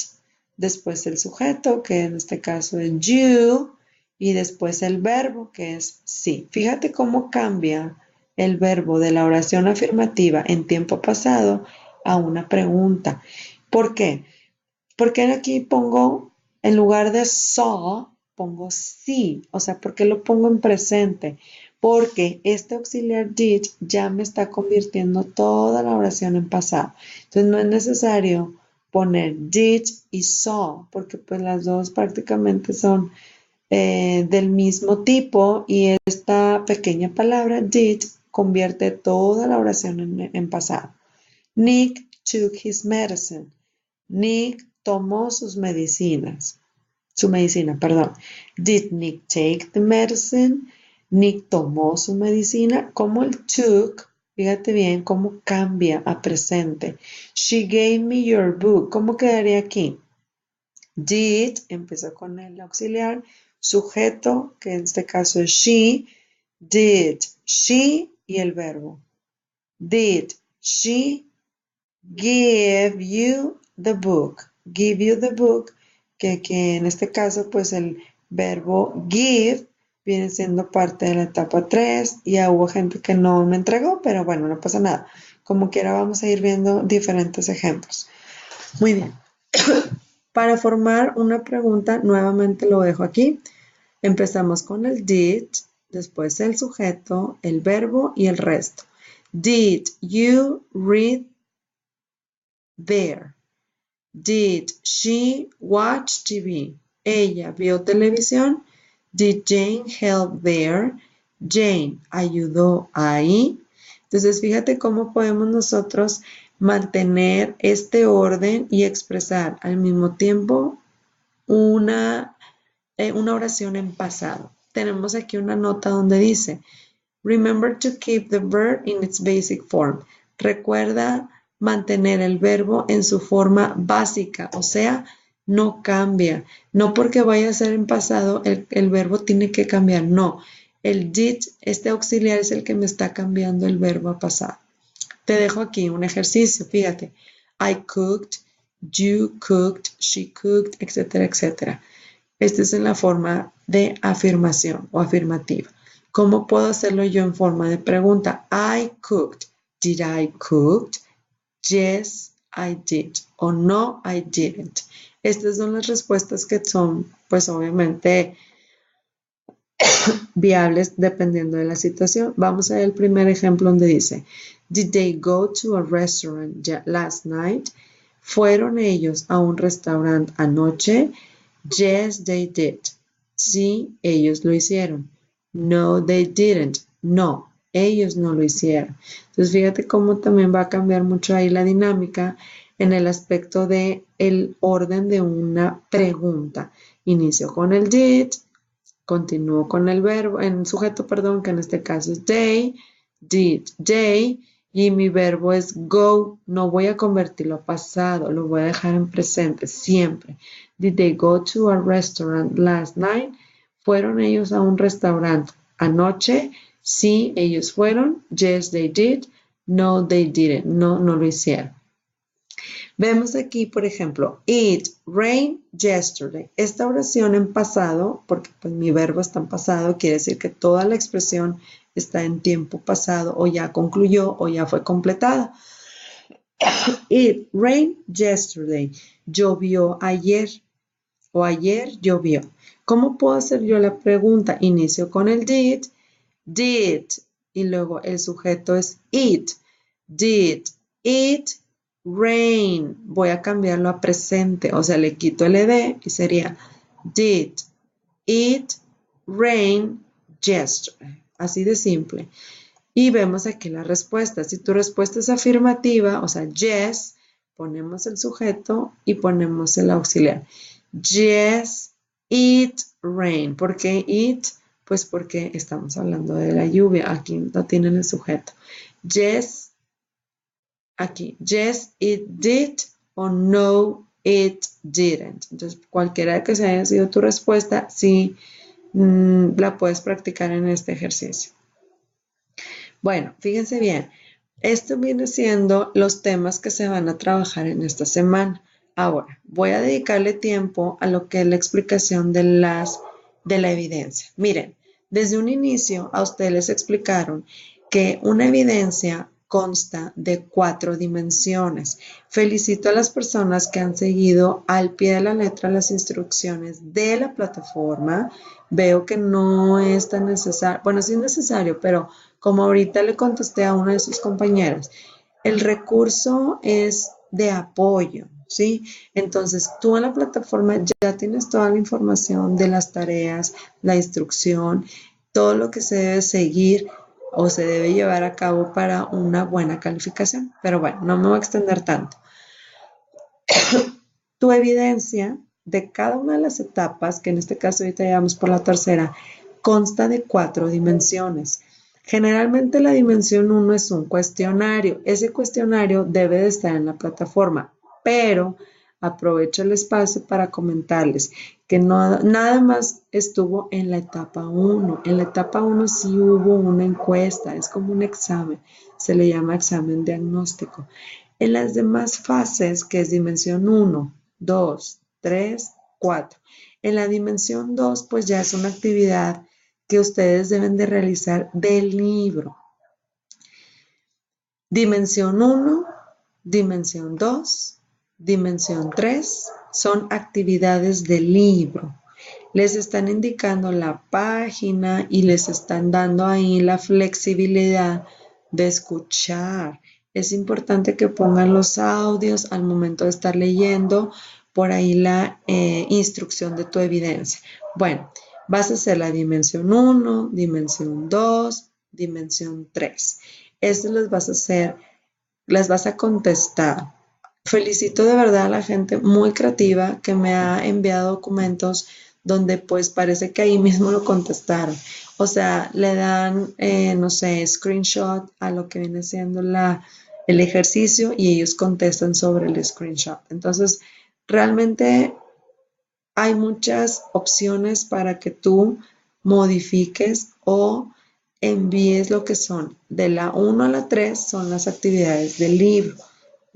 después el sujeto, que en este caso es you, y después el verbo, que es sí? Fíjate cómo cambia el verbo de la oración afirmativa en tiempo pasado a una pregunta. ¿Por qué? Porque aquí pongo, en lugar de saw, pongo sí. O sea, ¿por qué lo pongo en presente? Porque este auxiliar did ya me está convirtiendo toda la oración en pasado. Entonces no es necesario poner did y saw, porque pues las dos prácticamente son del mismo tipo y esta pequeña palabra did convierte toda la oración en pasado. Nick took his medicine. Nick tomó sus medicinas. Su medicina, perdón. Did Nick take the medicine? Nick tomó su medicina. Como el took, fíjate bien cómo cambia a presente. She gave me your book. ¿Cómo quedaría aquí? Did, empezó con el auxiliar, sujeto, que en este caso es she. Did she y el verbo. Did she give you the book. Give you the book, que en este caso, pues el verbo give viene siendo parte de la etapa 3. Ya hubo gente que no me entregó, pero bueno, no pasa nada. Como quiera, vamos a ir viendo diferentes ejemplos. Muy bien. Para formar una pregunta, nuevamente lo dejo aquí. Empezamos con el did, después el sujeto, el verbo y el resto. Did you read there? Did she watch TV? Ella vio televisión. Did Jane help there? Jane ayudó ahí. Entonces, fíjate cómo podemos nosotros mantener este orden y expresar al mismo tiempo una oración en pasado. Tenemos aquí una nota donde dice, remember to keep the verb in its basic form. Recuerda mantener el verbo en su forma básica, o sea, no cambia. No porque vaya a ser en pasado, el verbo tiene que cambiar, no. El did, este auxiliar es el que me está cambiando el verbo a pasado. Te dejo aquí un ejercicio, fíjate. I cooked, you cooked, she cooked, etcétera, etcétera. Esta es en la forma de afirmación o afirmativa. ¿Cómo puedo hacerlo yo en forma de pregunta? I cooked. Did I cook? Yes, I did. O no, I didn't. Estas son las respuestas que son, pues obviamente, viables dependiendo de la situación. Vamos a ver el primer ejemplo donde dice, Did they go to a restaurant last night? ¿Fueron ellos a un restaurante anoche? Yes, they did. Sí, ellos lo hicieron. No, they didn't. No, ellos no lo hicieron. Entonces, fíjate cómo también va a cambiar mucho ahí la dinámica en el aspecto de el orden de una pregunta. Inicio con el did, continúo con el verbo, en sujeto, perdón, que en este caso es they, did, they, y mi verbo es go. No voy a convertirlo a pasado, lo voy a dejar en presente siempre. Did they go to a restaurant last night? ¿Fueron ellos a un restaurante anoche? Sí, ellos fueron. Yes, they did. No, they didn't. No, no lo hicieron. Vemos aquí, por ejemplo, it rained yesterday. Esta oración en pasado, porque pues mi verbo está en pasado, quiere decir que toda la expresión está en tiempo pasado o ya concluyó o ya fue completada. It rained yesterday. Llovió ayer o ayer llovió. ¿Cómo puedo hacer yo la pregunta? Inicio con el did, y luego el sujeto es it. Did it rain? Voy a cambiarlo a presente, o sea, le quito el ed y sería did it rain yesterday. Así de simple. Y vemos aquí la respuesta. Si tu respuesta es afirmativa, o sea, yes, ponemos el sujeto y ponemos el auxiliar. Yes, it rained. ¿Por qué it? Pues porque estamos hablando de la lluvia. Aquí no tienen el sujeto. Yes, aquí. Yes, it did o no, it didn't. Entonces, cualquiera que haya sido tu respuesta, sí la puedes practicar en este ejercicio. Bueno, fíjense bien. Esto viene siendo los temas que se van a trabajar en esta semana. Ahora, voy a dedicarle tiempo a lo que es la explicación de la evidencia. Miren, desde un inicio a ustedes les explicaron que una evidencia consta de 4 dimensiones. Felicito a las personas que han seguido al pie de la letra las instrucciones de la plataforma. Veo que no es tan necesario, bueno, sí es necesario, pero como ahorita le contesté a una de sus compañeras, el recurso es de apoyo, ¿sí? Entonces, tú en la plataforma ya tienes toda la información de las tareas, la instrucción, todo lo que se debe seguir o se debe llevar a cabo para una buena calificación. Pero bueno, no me voy a extender tanto. Tu evidencia de cada una de las etapas, que en este caso ahorita ya vamos por la tercera, consta de 4 dimensiones. Generalmente la dimensión 1 es un cuestionario. Ese cuestionario debe de estar en la plataforma, pero aprovecho el espacio para comentarles que nada más estuvo en la etapa 1. En la etapa 1 sí hubo una encuesta, es como un examen, se le llama examen diagnóstico. En las demás fases, que es dimensión 1, 2, 3, 4. En la dimensión 2, pues ya es una actividad que ustedes deben de realizar del libro. Dimensión 1, dimensión 2, dimensión 3 son actividades del libro. Les están indicando la página y les están dando ahí la flexibilidad de escuchar. Es importante que pongan los audios al momento de estar leyendo por ahí la instrucción de tu evidencia. Bueno, vas a hacer la dimensión 1, dimensión 2, dimensión 3. Estas las vas a hacer, las vas a contestar. Felicito de verdad a la gente muy creativa que me ha enviado documentos donde pues parece que ahí mismo lo contestaron. O sea, le dan, no sé, screenshot a lo que viene siendo el ejercicio y ellos contestan sobre el screenshot. Entonces, realmente hay muchas opciones para que tú modifiques o envíes lo que son. De la 1 a la 3 son las actividades del libro.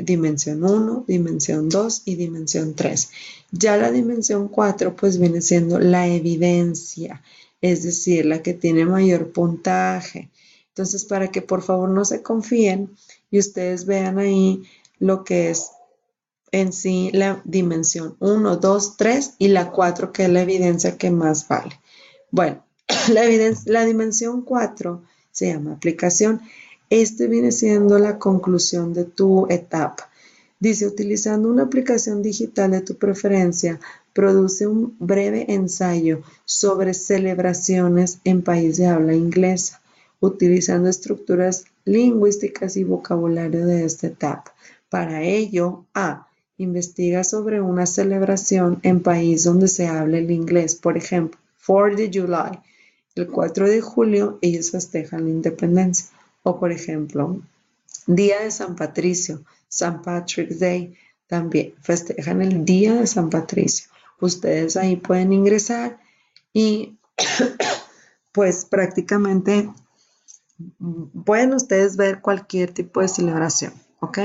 Dimensión 1, dimensión 2 y dimensión 3. Ya la dimensión 4 pues viene siendo la evidencia, es decir, la que tiene mayor puntaje. Entonces, para que por favor no se confíen y ustedes vean ahí lo que es en sí la dimensión 1, 2, 3 y la 4, que es la evidencia que más vale. Bueno, la dimensión 4 se llama aplicación. Este viene siendo la conclusión de tu etapa. Dice, utilizando una aplicación digital de tu preferencia, produce un breve ensayo sobre celebraciones en país de habla inglesa, utilizando estructuras lingüísticas y vocabulario de esta etapa. Para ello, A. Investiga sobre una celebración en país donde se hable el inglés. Por ejemplo, 4 de July. El 4 de julio ellos festejan la independencia. O por ejemplo, Día de San Patricio, St. Patrick's Day, también festejan el Día de San Patricio. Ustedes ahí pueden ingresar y pues prácticamente pueden ustedes ver cualquier tipo de celebración, ¿ok?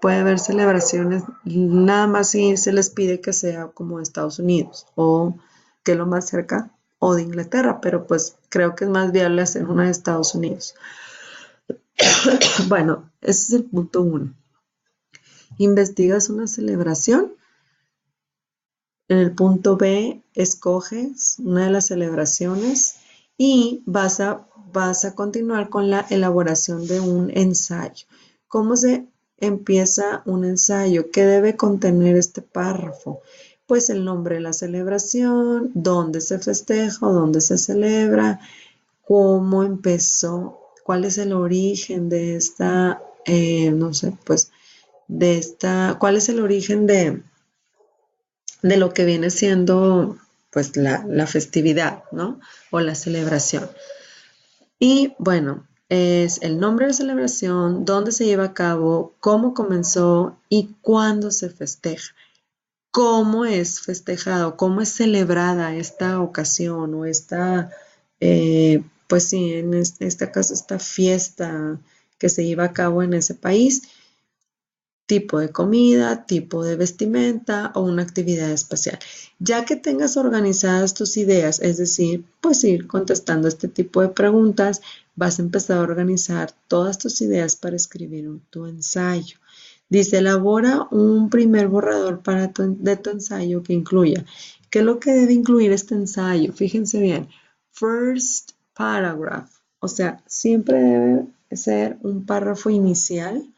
Puede haber celebraciones, nada más si se les pide que sea como de Estados Unidos o que lo más cerca o de Inglaterra, pero pues creo que es más viable hacer una de Estados Unidos. Bueno, ese es el punto 1. Investigas una celebración. En el punto B, escoges una de las celebraciones y vas a continuar con la elaboración de un ensayo. ¿Cómo se empieza un ensayo? ¿Qué debe contener este párrafo? Pues el nombre de la celebración, dónde se festeja o dónde se celebra, cómo empezó, cuál es el origen de esta, no sé, pues de esta, cuál es el origen de lo que viene siendo pues la festividad, ¿no? O la celebración. Y bueno, es el nombre de la celebración, dónde se lleva a cabo, cómo comenzó y cuándo se festeja. Cómo es festejado, cómo es celebrada esta ocasión o esta, pues sí, en este caso, esta fiesta que se lleva a cabo en ese país, tipo de comida, tipo de vestimenta o una actividad especial. Ya que tengas organizadas tus ideas, es decir, pues ir contestando este tipo de preguntas, vas a empezar a organizar todas tus ideas para escribir tu ensayo. Dice, elabora un primer borrador de tu ensayo que incluya. ¿Qué es lo que debe incluir este ensayo? Fíjense bien. First paragraph. O sea, siempre debe ser un párrafo inicial.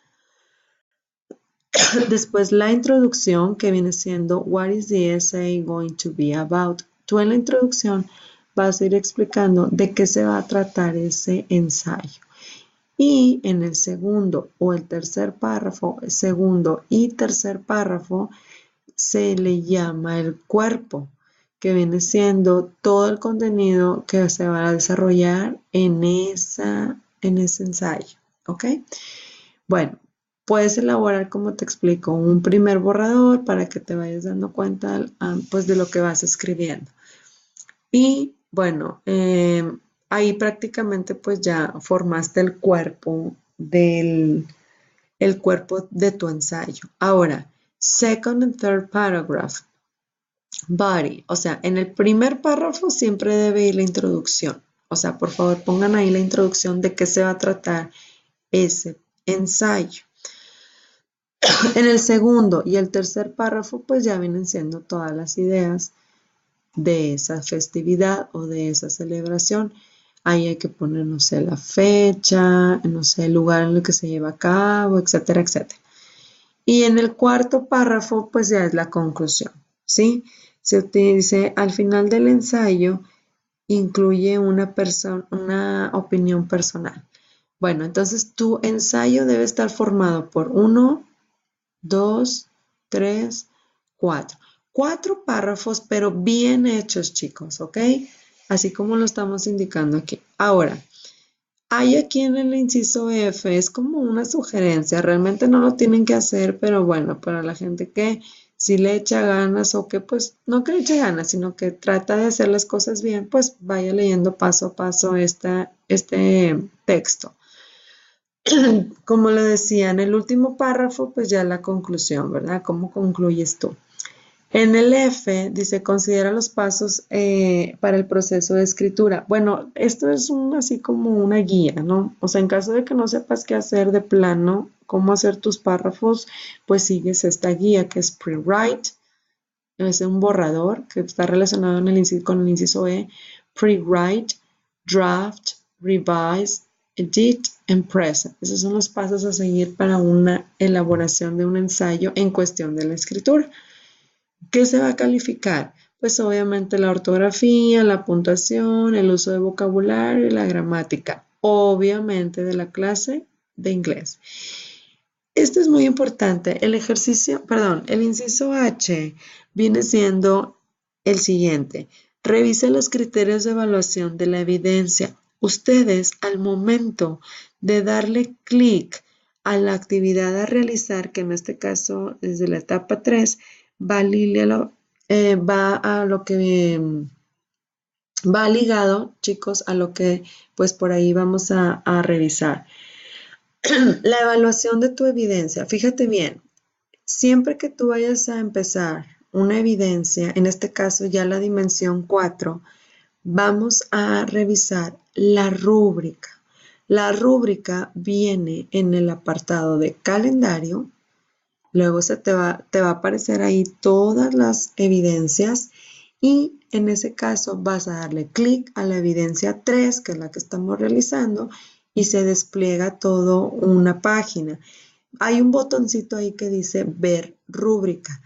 Después la introducción, que viene siendo What is the essay going to be about? Tú en la introducción vas a ir explicando de qué se va a tratar ese ensayo. Y en el segundo o el tercer párrafo, segundo y tercer párrafo, se le llama el cuerpo, que viene siendo todo el contenido que se va a desarrollar en ese ensayo. ¿Ok? Bueno, puedes elaborar, como te explico, un primer borrador para que te vayas dando cuenta pues, de lo que vas escribiendo. Y bueno, ahí prácticamente pues ya formaste el cuerpo el cuerpo de tu ensayo. Ahora, second and third paragraph, body. O sea, en el primer párrafo siempre debe ir la introducción. O sea, por favor, pongan ahí la introducción de qué se va a tratar ese ensayo. En el segundo y el tercer párrafo, pues ya vienen siendo todas las ideas de esa festividad o de esa celebración. Ahí hay que poner, no sé, la fecha, no sé, el lugar en el que se lleva a cabo, etcétera, etcétera. Y en el cuarto párrafo, pues ya es la conclusión, ¿sí? Se utiliza al final del ensayo, incluye una opinión personal. Bueno, entonces tu ensayo debe estar formado por 1, 2, 3, 4. 4 párrafos, pero bien hechos, chicos, ¿ok? Así como lo estamos indicando aquí. Ahora, hay aquí en el inciso F, es como una sugerencia, realmente no lo tienen que hacer, pero bueno, para la gente que sí le echa ganas o que pues no que le eche ganas, sino que trata de hacer las cosas bien, pues vaya leyendo paso a paso este texto. Como lo decía en el último párrafo, pues ya la conclusión, ¿verdad? ¿Cómo concluyes tú? En el F dice, considera los pasos para el proceso de escritura. Bueno, esto es así como una guía, ¿no? O sea, en caso de que no sepas qué hacer de plano, cómo hacer tus párrafos, pues sigues esta guía que es pre-write, es un borrador que está relacionado con el inciso E, pre-write, draft, revise, edit and present. Esos son los pasos a seguir para una elaboración de un ensayo en cuestión de la escritura. ¿Qué se va a calificar? Pues obviamente la ortografía, la puntuación, el uso de vocabulario y la gramática, obviamente de la clase de inglés. Esto es muy importante. El inciso H viene siendo el siguiente. Revise los criterios de evaluación de la evidencia. Ustedes, al momento de darle clic a la actividad a realizar, que en este caso desde la etapa 3, va a lo que va ligado, chicos, a lo que pues por ahí vamos a revisar. La evaluación de tu evidencia. Fíjate bien, siempre que tú vayas a empezar una evidencia, en este caso ya la dimensión 4, vamos a revisar la rúbrica. La rúbrica viene en el apartado de calendario. Luego te va a aparecer ahí todas las evidencias y en ese caso vas a darle clic a la evidencia 3, que es la que estamos realizando, y se despliega todo una página. Hay un botoncito ahí que dice ver rúbrica.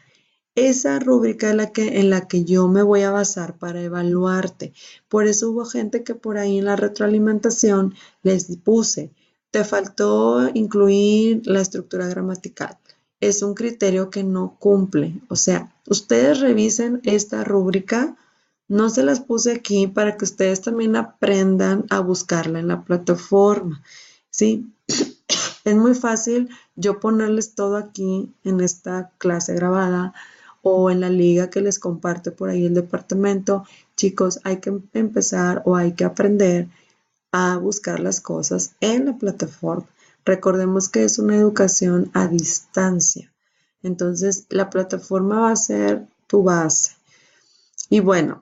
Esa rúbrica es en la que yo me voy a basar para evaluarte. Por eso hubo gente que por ahí en la retroalimentación les puse, te faltó incluir la estructura gramatical. Es un criterio que no cumple. O sea, ustedes revisen esta rúbrica. No se las puse aquí para que ustedes también aprendan a buscarla en la plataforma. ¿Sí? Es muy fácil yo ponerles todo aquí en esta clase grabada o en la liga que les comparte por ahí el departamento. Chicos, hay que empezar o hay que aprender a buscar las cosas en la plataforma. Recordemos que es una educación a distancia. Entonces, la plataforma va a ser tu base. Y bueno,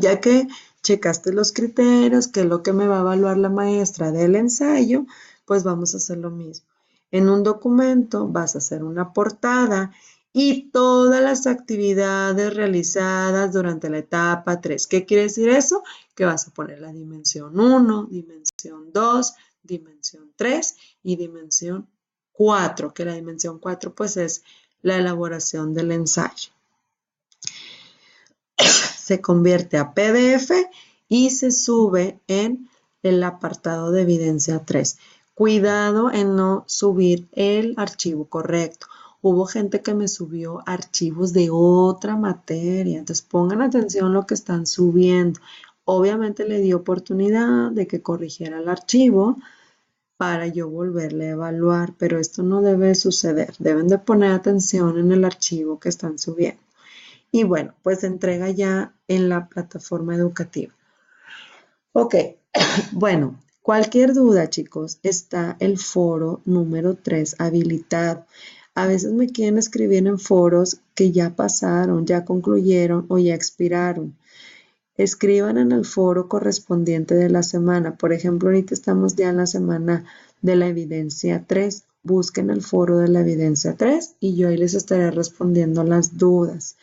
ya que checaste los criterios, que es lo que me va a evaluar la maestra del ensayo, pues vamos a hacer lo mismo. En un documento vas a hacer una portada y todas las actividades realizadas durante la etapa 3. ¿Qué quiere decir eso? Que vas a poner la dimensión 1, dimensión 2, dimensión 3 y dimensión 4, que la dimensión 4 pues es la elaboración del ensayo. Se convierte a PDF y se sube en el apartado de evidencia 3. Cuidado en no subir el archivo correcto. Hubo gente que me subió archivos de otra materia, entonces pongan atención a lo que están subiendo. Obviamente le di oportunidad de que corrigiera el archivo para yo volverle a evaluar, pero esto no debe suceder. Deben de poner atención en el archivo que están subiendo. Y bueno, pues se entrega ya en la plataforma educativa. Ok, bueno, Cualquier duda, chicos, está el foro número 3 habilitado. A veces me quieren escribir en foros que ya pasaron, ya concluyeron o ya expiraron. Escriban en el foro correspondiente de la semana. Por ejemplo, ahorita estamos ya en la semana de la evidencia 3. Busquen el foro de la evidencia 3 y yo ahí les estaré respondiendo las dudas.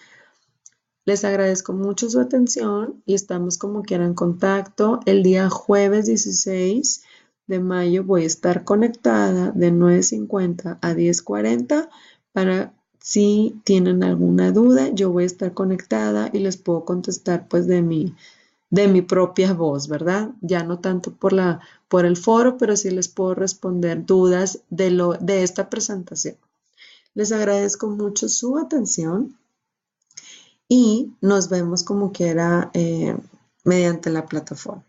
Les agradezco mucho su atención y estamos como quiera en contacto. El día jueves 16 de mayo voy a estar conectada de 9:50 a 10:40 para si tienen alguna duda, yo voy a estar conectada y les puedo contestar pues de mi propia voz, ¿verdad? Ya no tanto por el foro, pero sí les puedo responder dudas de esta presentación. Les agradezco mucho su atención y nos vemos como quiera mediante la plataforma.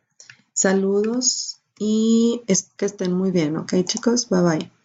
Saludos y que estén muy bien, ¿ok, chicos? Bye bye.